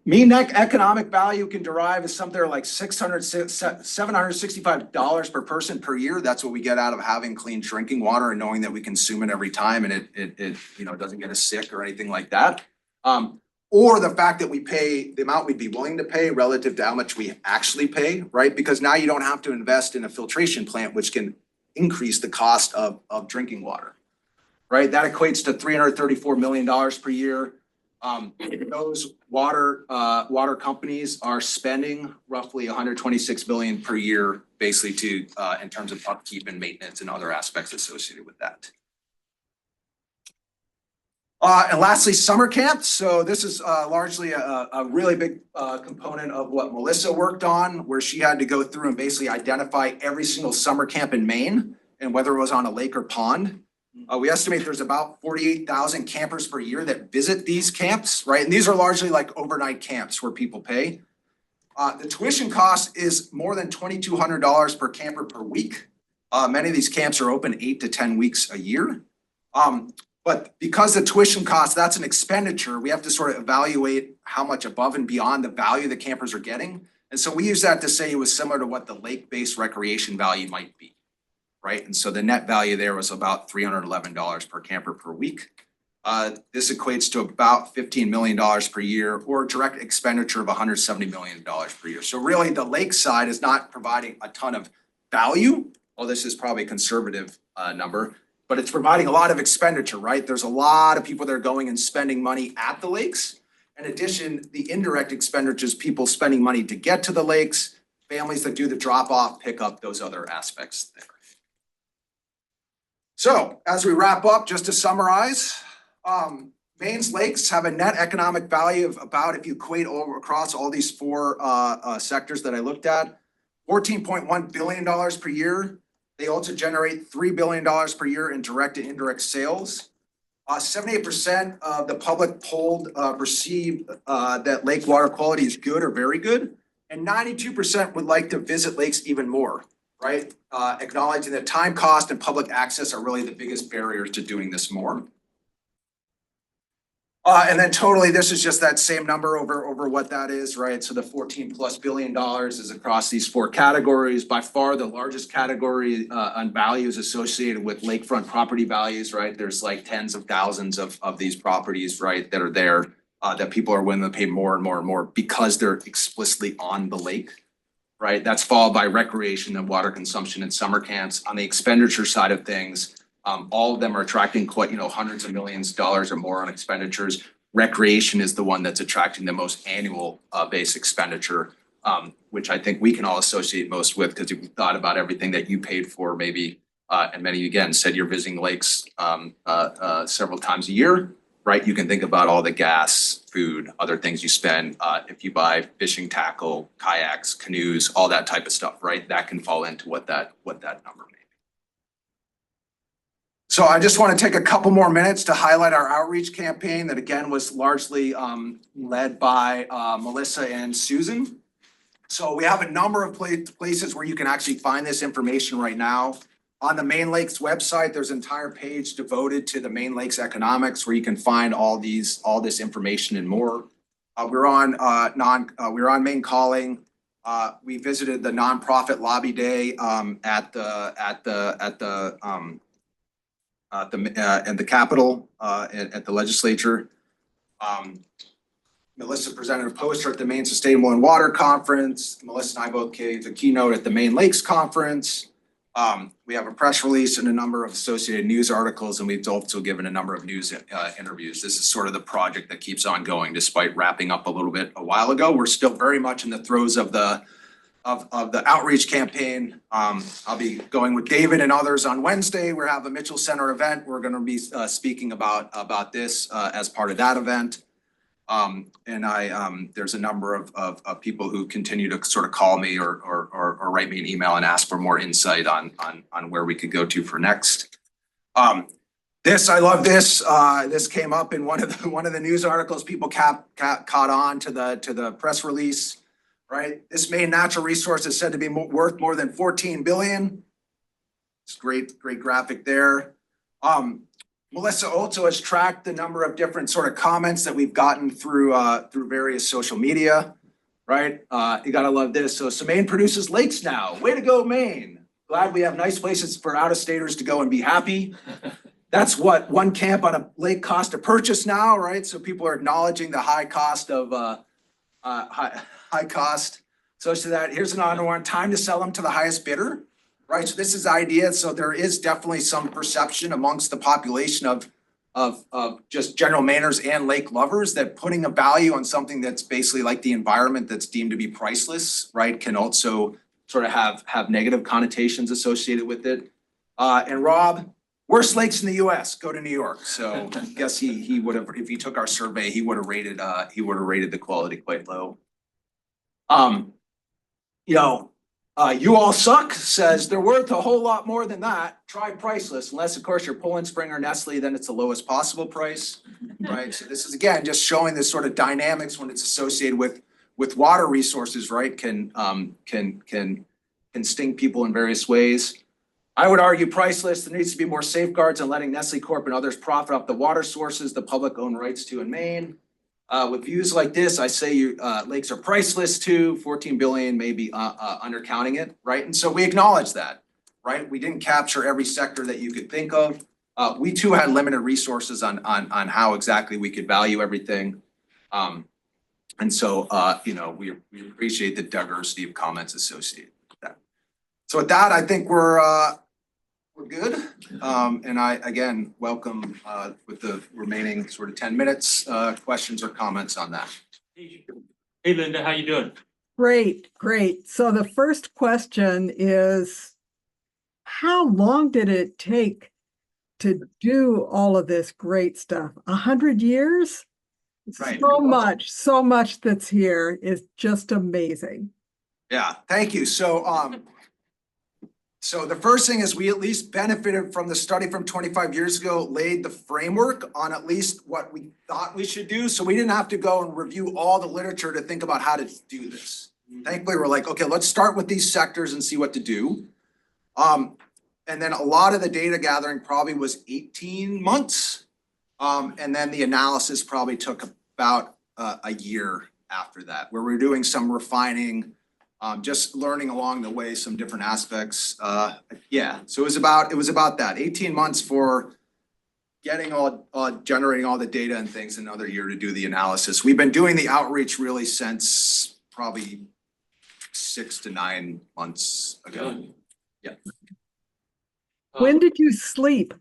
[SPEAKER 4] Mean economic value can derive as something like $765 per person per year. That's what we get out of having clean drinking water and knowing that we consume it every time and it doesn't get us sick or anything like that. Or the fact that we pay the amount we'd be willing to pay relative to how much we actually pay, right? Because now you don't have to invest in a filtration plant, which can increase the cost of drinking water, right? That equates to $334 million per year. Those water companies are spending roughly $126 billion per year, basically in terms of upkeep and maintenance and other aspects associated with that. And lastly, summer camps. So this is largely a really big component of what Melissa worked on, where she had to go through and basically identify every single summer camp in Maine and whether it was on a lake or pond. We estimate there's about 48,000 campers per year that visit these camps, right? And these are largely like overnight camps where people pay. The tuition cost is more than $2,200 per camper per week. Many of these camps are open 8 to 10 weeks a year. But because the tuition cost, that's an expenditure, we have to sort of evaluate how much above and beyond the value the campers are getting. And so we use that to say it was similar to what the lake-based recreation value might be. Right, and so the net value there was about $311 per camper per week. This equates to about $15 million per year, or a direct expenditure of $170 million per year. So really, the lake side is not providing a ton of value. Well, this is probably a conservative number, but it's providing a lot of expenditure. Right, there's a lot of people that are going and spending money at the lakes. In addition, the indirect expenditures, people spending money to get to the lakes, families that do the drop off, pick up, those other aspects there. So as we wrap up, just to summarize, Maine's lakes have a net economic value of about, if you equate over across all these four sectors that I looked at, $14.1 billion per year. They also generate $3 billion per year in direct and indirect sales. 78% of the public polled perceive that lake water quality is good or very good, and 92% would like to visit lakes even more. Right? Acknowledging that time, cost, and public access are really the biggest barriers to doing this more. And then totally, this is just that same number over what that is, right? So the $14+ billion is across these four categories. By far, the largest category on values associated with lakefront property values, right? There's like tens of thousands of these properties, right, that are there that people are willing to pay more and more and more because they're explicitly on the lake, right? That's followed by recreation and water consumption and summer camps. On the expenditure side of things, all of them are attracting quite, hundreds of millions of dollars or more on expenditures. Recreation is the one that's attracting the most annual base expenditure, which I think we can all associate most with, because if you thought about everything that you paid for, maybe, and many again said you're visiting lakes several times a year, right? You can think about all the gas, food, other things you spend. If you buy fishing tackle, kayaks, canoes, all that type of stuff, right? That can fall into what that number may be. So I just want to take a couple more minutes to highlight our outreach campaign that again was largely led by Melissa and Susan. So we have a number of places where you can actually find this information right now. On the Maine Lakes website, there's an entire page devoted to the Maine Lakes economics where you can find all this information and more. We're on Maine Calling. We visited the nonprofit lobby day at the Capitol at the legislature. Melissa presented a poster at the Maine Sustainable and Water Conference. Melissa and I both gave the keynote at the Maine Lakes Conference. We have a press release and a number of associated news articles, and we've also given a number of news interviews. This is sort of the project that keeps on going despite wrapping up a little bit a while ago. We're still very much in the throes of the outreach campaign. I'll be going with David and others on Wednesday. We have a Mitchell Center event. We're going to be speaking about this as part of that event. There's a number of people who continue to sort of call me or write me an email and ask for more insight on where we could go to for next. I love this. This came up in one of the news articles. People caught on to the press release, right? This Maine natural resource is said to be worth more than 14 billion. It's great graphic there. Melissa also has tracked the number of different sort of comments that we've gotten through various social media, right? You gotta love this. So Maine produces lakes now. Way to go, Maine. Glad we have nice places for out-of-staters to go and be happy. That's what one camp on a lake costs to purchase now, right? So people are acknowledging the high cost of high cost. So to that, here's an on time to sell them to the highest bidder. Right, so this is the idea. So there is definitely some perception amongst the population of just general Mainers and lake lovers that putting a value on something that's basically like the environment that's deemed to be priceless, right, can also sort of have negative connotations associated with it. And Rob, worst lakes in the US, go to New York. So I guess he would have, if he took our survey, he would have rated the quality quite low. You all suck says they're worth a whole lot more than that. Try priceless, unless of course you're Poland Spring or Nestle, then it's the lowest possible price, right? So this is again just showing this sort of dynamics when it's associated with water resources, right? Can sting people in various ways. I would argue priceless. There needs to be more safeguards on letting Nestle Corp and others profit off the water sources the public own rights to in Maine. With views like this, I say lakes are priceless too. 14 billion may be undercounting it, right? And so we acknowledge that, right? We didn't capture every sector that you could think of. We too had limited resources on how exactly we could value everything. And so we appreciate the diversity of comments associated with that. So with that, I think we're good. And I, again, welcome with the remaining sort of 10 minutes, questions or comments on that.
[SPEAKER 1] Hey, Linda, how you doing?
[SPEAKER 5] Great. So the first question is, how long did it take to do all of this great stuff? 100 years?
[SPEAKER 4] Right.
[SPEAKER 5] So much that's here is just amazing.
[SPEAKER 4] Yeah, thank you. So the first thing is we at least benefited from the study from 25 years ago, laid the framework on at least what we thought we should do. So we didn't have to go and review all the literature to think about how to do this. Thankfully, we're like, okay, let's start with these sectors and see what to do. And then a lot of the data gathering probably was 18 months. And then the analysis probably took about a year after that, where we're doing some refining, just learning along the way some different aspects. Yeah, so it was about that, 18 months for getting generating all the data and things, another year to do the analysis. We've been doing the outreach really since probably 6 to 9 months ago. Yeah.
[SPEAKER 5] When did you sleep?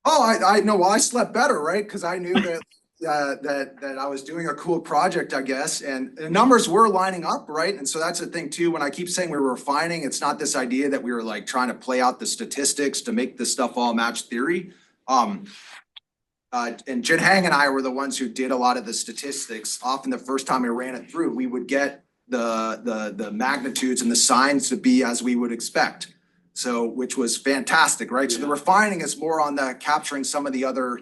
[SPEAKER 4] Oh, I know, well, I slept better, right? Cause I knew that that I was doing a cool project, I guess, and the numbers were lining up, right? And so that's the thing too, when I keep saying we were refining, it's not this idea that we were like trying to play out the statistics to make this stuff all match theory. And Jin Hang and I were the ones who did a lot of the statistics. Often the first time we ran it through, we would get the magnitudes and the signs to be as we would expect. So, which was fantastic, right? So the refining is more on the capturing some of the other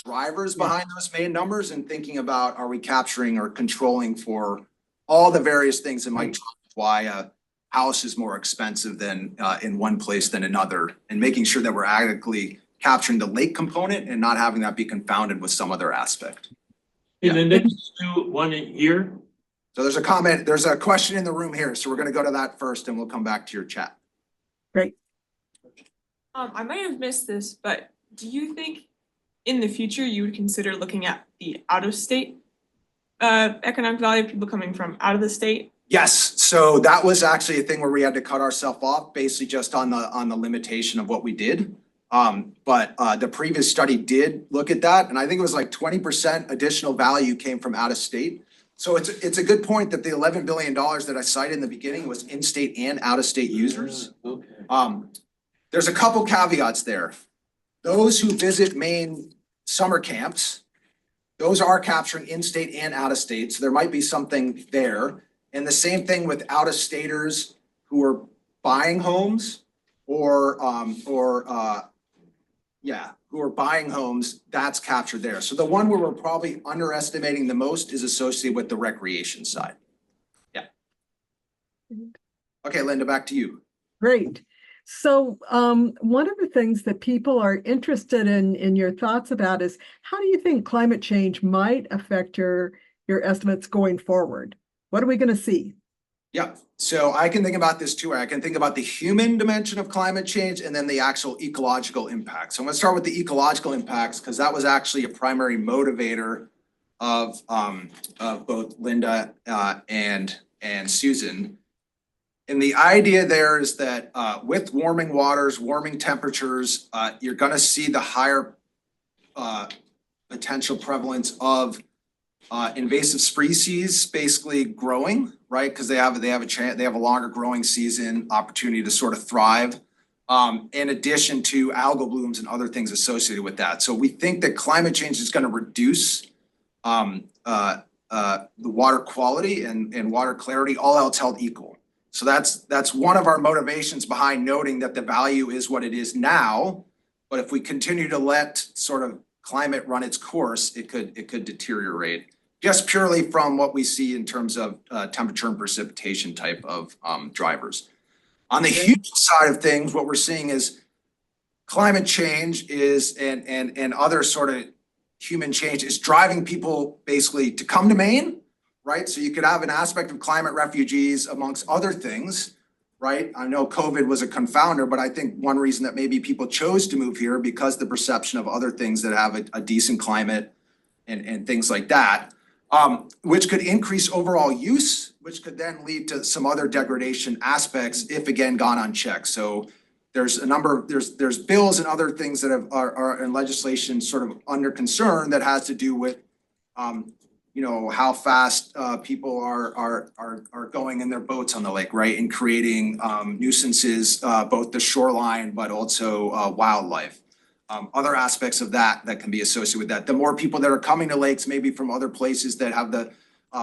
[SPEAKER 4] drivers behind those main numbers and thinking about, are we capturing or controlling for all the various things that might drive why a house is more expensive than in one place than another, and making sure that we're adequately capturing the lake component and not having that be confounded with some other aspect.
[SPEAKER 1] In the next one here,
[SPEAKER 4] So there's a comment, there's a question in the room here, so we're gonna go to that first and we'll come back to your chat.
[SPEAKER 5] Great.
[SPEAKER 6] I might have missed this, but do you think in the future you would consider looking at the out-of-state economic value of people coming from out of the state?
[SPEAKER 4] Yes, so that was actually a thing where we had to cut ourselves off, basically just on the limitation of what we did. But the previous study did look at that, and I think it was like 20% additional value came from out of state. So it's a good point that the $11 billion that I cited in the beginning was in-state and out-of-state users.
[SPEAKER 1] okay.
[SPEAKER 4] There's a couple caveats there. Those who visit Maine summer camps, those are capturing in-state and out-of-state, so there might be something there. And the same thing with out-of-staters who are buying homes or who are buying homes, that's captured there. So the one where we're probably underestimating the most is associated with the recreation side. Yeah. Okay, Linda, back to you.
[SPEAKER 5] Great. So one of the things that people are interested in your thoughts about is, how do you think climate change might affect your estimates going forward? What are we going to see?
[SPEAKER 4] Yeah, so I can think about this too. I can think about the human dimension of climate change and then the actual ecological impacts. So I'm gonna start with the ecological impacts because that was actually a primary motivator of both Linda and Susan. And the idea there is that with warming waters, warming temperatures, you're gonna see the higher potential prevalence of invasive species basically growing, right? Because they have a longer growing season, opportunity to sort of thrive. In addition to algal blooms and other things associated with that. So we think that climate change is going to reduce the water quality and water clarity, all else held equal. So that's one of our motivations behind noting that the value is what it is now. But if we continue to let sort of climate run its course, it could deteriorate. Just purely from what we see in terms of temperature and precipitation type of drivers. On the human side of things, what we're seeing is climate change is and other sort of human change is driving people basically to come to Maine, right? So you could have an aspect of climate refugees amongst other things, right? I know COVID was a confounder, but I think one reason that maybe people chose to move here because the perception of other things that have a decent climate and things like that. Which could increase overall use, which could then lead to some other degradation aspects if again gone unchecked. So there's a number of, there's bills and other things that are in legislation sort of under concern that has to do with how fast people are going in their boats on the lake, right? And creating nuisances, both the shoreline, but also wildlife. Other aspects of that can be associated with that. The more people that are coming to lakes, maybe from other places that have the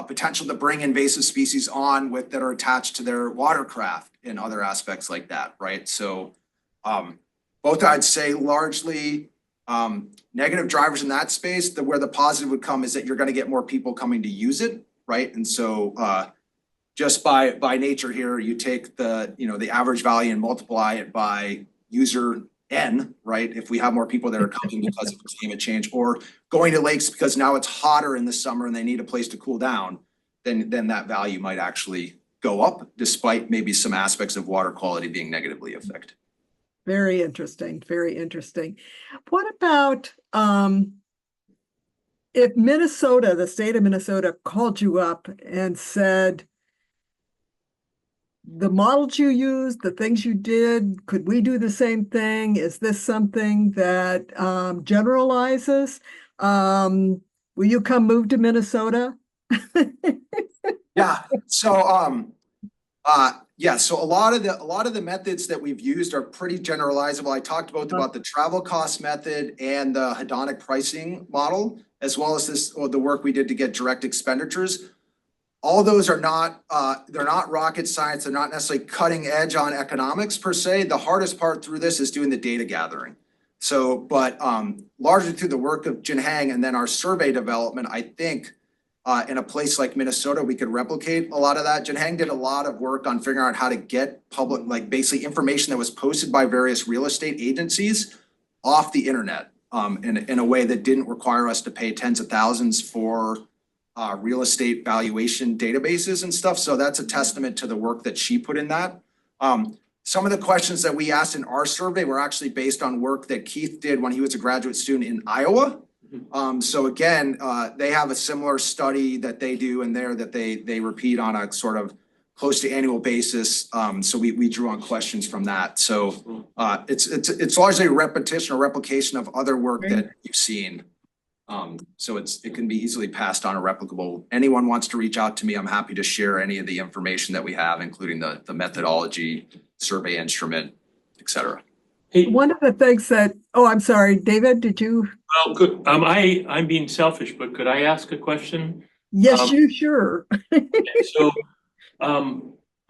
[SPEAKER 4] potential to bring invasive species on that are attached to their watercraft and other aspects like that, right? So both I'd say largely negative drivers in that space. Where the positive would come is that you're going to get more people coming to use it, right? And so just by nature here, you take the average value and multiply it by user N, right? If we have more people that are coming because of climate change, or going to lakes because now it's hotter in the summer and they need a place to cool down, then that value might actually go up despite maybe some aspects of water quality being negatively affected.
[SPEAKER 5] Very interesting, very interesting. What about if Minnesota, the state of Minnesota, called you up and said, the models you used, the things you did, could we do the same thing? Is this something that generalizes? Will you come move to Minnesota?
[SPEAKER 4] Yeah, so yeah, so a lot of the methods that we've used are pretty generalizable. I talked about the travel cost method and the hedonic pricing model, as well as the work we did to get direct expenditures. All those are not they're not rocket science, they're not necessarily cutting edge on economics per se. The hardest part through this is doing the data gathering. So, but largely through the work of Jin Hang and then our survey development, I think in a place like Minnesota, we could replicate a lot of that. Jin Hang did a lot of work on figuring out how to get public, like basically information that was posted by various real estate agencies off the internet in a way that didn't require us to pay tens of thousands for real estate valuation databases and stuff. So that's a testament to the work that she put in that. Some of the questions that we asked in our survey were actually based on work that Keith did when he was a graduate student in Iowa. So again, they have a similar study that they do in there that they repeat on a sort of close to annual basis. So we drew on questions from that. So it's largely a repetition or replication of other work that you've seen. So it can be easily passed on or replicable. Anyone wants to reach out to me, I'm happy to share any of the information that we have, including the methodology, survey instrument, et cetera.
[SPEAKER 1] Hey,
[SPEAKER 5] One of the things that, oh, I'm sorry, David, did you?
[SPEAKER 1] well, good. I'm being selfish, but could I ask a question?
[SPEAKER 5] Yes, you sure.
[SPEAKER 1] So,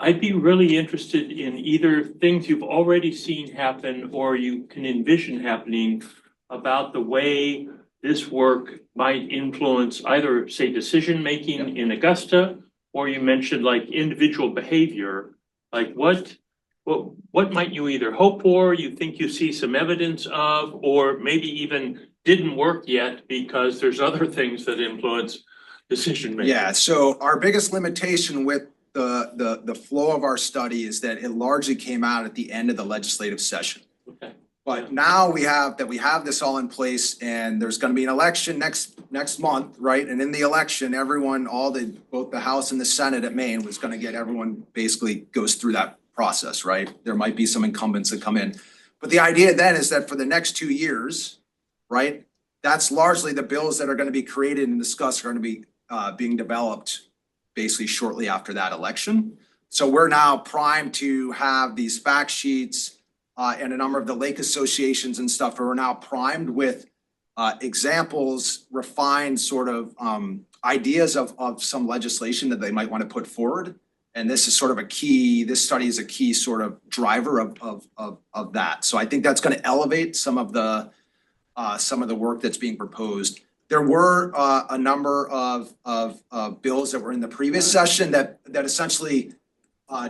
[SPEAKER 1] I'd be really interested in either things you've already seen happen or you can envision happening about the way this work might influence either, say, decision-making in Augusta, or you mentioned like individual behavior. Like what might you either hope for, you think you see some evidence of, or maybe even didn't work yet because there's other things that influence decision-making?
[SPEAKER 4] Yeah, so our biggest limitation with the flow of our study is that it largely came out at the end of the legislative session.
[SPEAKER 1] Okay.
[SPEAKER 4] But now we have this all in place and there's gonna be an election next month, right? And in the election, everyone, both the House and the Senate at Maine was gonna get everyone basically goes through that process, right? There might be some incumbents that come in. But the idea then is that for the next 2 years, right? That's largely the bills that are gonna be created and discussed are gonna be being developed basically shortly after that election. So we're now primed to have these fact sheets and a number of the lake associations and stuff are now primed with examples, refined sort of ideas of some legislation that they might want to put forward. And this is sort of this study is a key sort of driver of that. So I think that's going to elevate some of the work that's being proposed. There were a number of bills that were in the previous session that essentially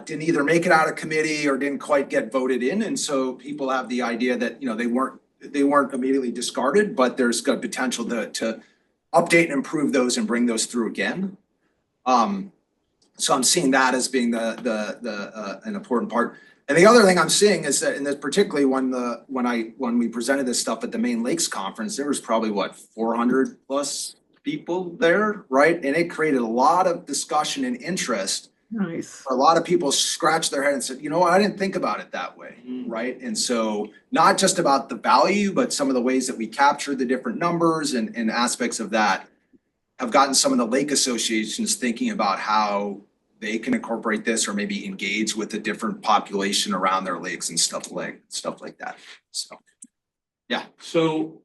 [SPEAKER 4] didn't either make it out of committee or didn't quite get voted in. And so people have the idea that, they weren't immediately discarded, but there's got potential to update and improve those and bring those through again. So I'm seeing that as being an important part. And the other thing I'm seeing is that, and that's particularly when we presented this stuff at the Maine Lakes conference, there was probably 400 plus people there, right? And it created a lot of discussion and interest.
[SPEAKER 5] Nice.
[SPEAKER 4] A lot of people scratched their head and said, I didn't think about it that way, right? And so not just about the value, but some of the ways that we capture the different numbers and aspects of that have gotten some of the lake associations thinking about how they can incorporate this or maybe engage with a different population around their lakes and stuff like that. So, yeah.
[SPEAKER 1] So,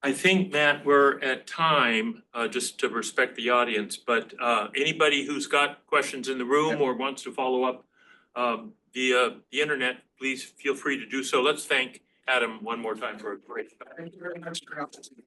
[SPEAKER 1] I think that we're at time, just to respect the audience, but anybody who's got questions in the room or wants to follow up via the internet, please feel free to do so. Let's thank Adam one more time for a great.
[SPEAKER 4] Thank you very much for your opportunity.